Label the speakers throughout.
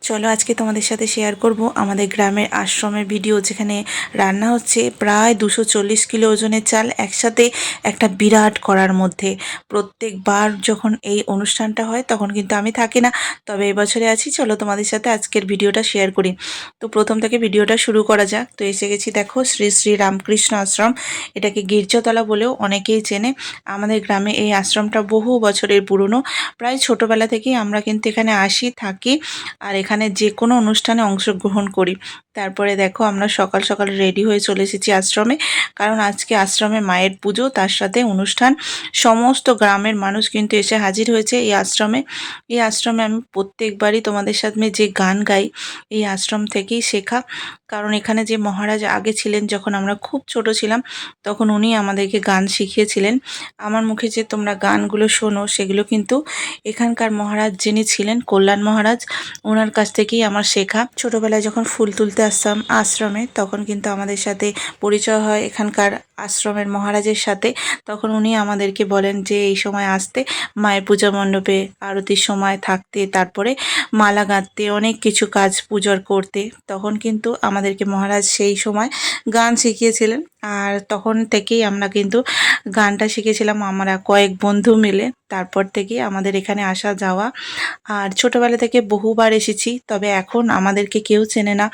Speaker 1: চলো আজকে তোমাদের সাথে শেয়ার করব আমাদের গ্রামের আশ্রমের ভিডিও, যেখানে রান্না হচ্ছে প্রায় 240 কিলো ওজনের চাল একসাথে একটা বিরাট কড়ার মধ্যে। প্রত্যেকবার যখন এই অনুষ্ঠানটা হয় তখন কিন্তু আমি থাকি না, তবে এবছরে আছি। চলো তোমাদের সাথে আজকের ভিডিওটা শেয়ার করি। তো প্রথম থেকে ভিডিওটা শুরু করা যাক। তো এসে গেছি, দেখো, শ্রী শ্রী রামকৃষ্ণ আশ্রম। এটাকে গির্জাতলা বলেও অনেকেই চেনে। আমাদের গ্রামে এই আশ্রমটা বহু বছরের পুরনো। প্রায় ছোটবেলা থেকেই আমরা কিন্তু এখানে আসি, থাকি, আর এখানে যে কোনো অনুষ্ঠানে অংশগ্রহণ করি। তারপরে দেখো আমরা সকাল সকাল রেডি হয়ে চলে এসেছি আশ্রমে, কারণ আজকে আশ্রমে মায়ের পুজো, তার সাথে অনুষ্ঠান। সমস্ত গ্রামের মানুষ কিন্তু এসে হাজির হয়েছে এই আশ্রমে। এই আশ্রমে আমি প্রত্যেকবারই তোমাদের সামনে যে গান গাই, এই আশ্রম থেকেই শেখা। কারণ এখানে যে মহারাজ আগে ছিলেন, যখন আমরা খুব ছোট ছিলাম, তখন উনি আমাদেরকে গান শিখিয়েছিলেন। আমার মুখে যে তোমরা গানগুলো শোনো, সেগুলো কিন্তু এখানকার মহারাজ যিনি ছিলেন, কল্যাণ মহারাজ, ওনার কাছ থেকেই আমার শেখা। ছোটবেলায় যখন ফুল তুলতে আসতাম আশ্রমে, তখন কিন্তু আমাদের সাথে পরিচয় হয় এখানকার আশ্রমের মহারাজের সাথে। তখন উনি আমাদেরকে বলেন যে এই সময় আসতে, মায়ের পূজা মণ্ডপে আরতির সময় থাকতে, তারপরে মালা গাঁথতে, অনেক কিছু কাজ পুজোর করতে। তখন কিন্তু আমাদেরকে মহারাজ সেই সময় গান শিখিয়েছিলেন। আর তখন থেকেই আমরা কিন্তু গানটা শিখেছিলাম, আমরা কয়েক বন্ধু মিলে। তারপর থেকেই আমাদের এখানে আসা যাওয়া। আর ছোটবেলা থেকে বহুবার এসেছি, তবে এখন আমাদেরকে কেউ চেনে না,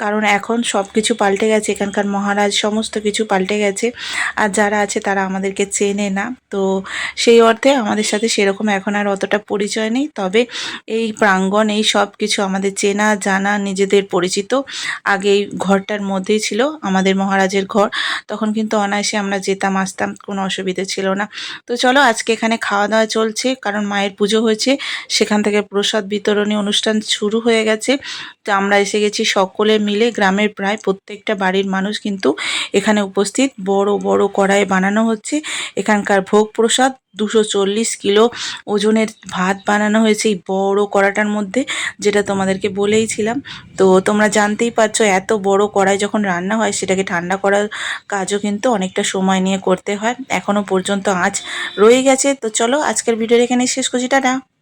Speaker 1: কারণ এখন সব কিছু পাল্টে গেছে। এখানকার মহারাজ, সমস্ত কিছু পাল্টে গেছে, আর যারা আছে তারা আমাদেরকে চেনে না। তো সেই অর্থে আমাদের সাথে সেরকম এখন আর অতটা পরিচয় নেই। তবে এই প্রাঙ্গণ, এই সব কিছু আমাদের চেনা জানা, নিজেদের পরিচিত। আগে এই ঘরটার মধ্যেই ছিল আমাদের মহারাজের ঘর। তখন কিন্তু অনায়াসে আমরা যেতাম আসতাম, কোনো অসুবিধা ছিল না। তো চলো, আজকে এখানে খাওয়া দাওয়া চলছে, কারণ মায়ের পুজো হয়েছে। সেখান থেকে প্রসাদ বিতরণী অনুষ্ঠান শুরু হয়ে গেছে। তো আমরা এসে গেছি সকলে মিলে। গ্রামের প্রায় প্রত্যেকটা বাড়ির মানুষ কিন্তু এখানে উপস্থিত। বড় বড় কড়াইয়ে বানানো হচ্ছে এখানকার ভোগ প্রসাদ। 240 কিলো ওজনের ভাত বানানো হয়েছে এই বড় কড়াটার মধ্যে, যেটা তোমাদেরকে বলেইছিলাম। তো তোমরা জানতেই পারছো, এত বড় কড়াই যখন রান্না হয়, সেটাকে ঠান্ডা করার কাজও কিন্তু অনেকটা সময় নিয়ে করতে হয়। এখনো পর্যন্ত আঁচ রয়ে গেছে। তো চলো আজকের ভিডিওর এখানে শেষ করছি, টাটা।